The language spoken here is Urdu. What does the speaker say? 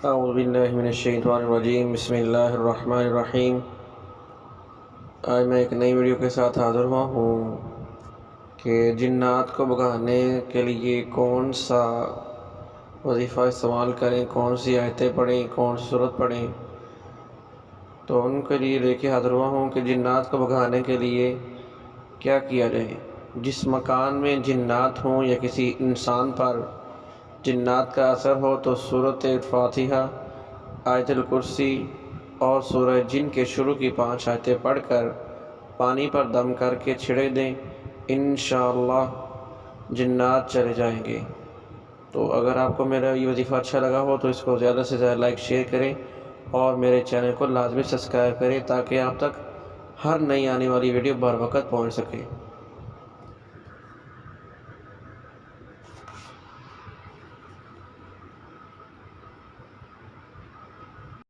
اعوذ باللہ من الشیطان الرجیم، بسم اللہ الرحمن الرحیم۔ آج میں ایک نئی ویڈیو کے ساتھ حاضر ہوا ہوں کہ جنات کو بھگانے کے لیے کون سا وظیفہ استعمال کریں، کون سی آیتیں پڑھیں، کون سی سورت پڑھیں۔ تو ان کے لیے لے کے حاضر ہوا ہوں کہ جنات کو بھگانے کے لیے کیا کیا جائے۔ جس مکان میں جنات ہوں یا کسی انسان پر جنات کا اثر ہو تو سورۃ فاتحہ، آیت الکرسی اور سورہ جن کے شروع کی 5 آیتیں پڑھ کر پانی پر دم کر کے چھڑک دیں، انشاءاللہ جنات چلے جائیں گے۔ تو اگر آپ کو میرا یہ وظیفہ اچھا لگا ہو تو اس کو زیادہ سے زیادہ لائک شیئر کریں اور میرے چینل کو لازمی سبسکرائب کریں تاکہ آپ تک ہر نئی آنے والی ویڈیو بر وقت پہنچ سکے۔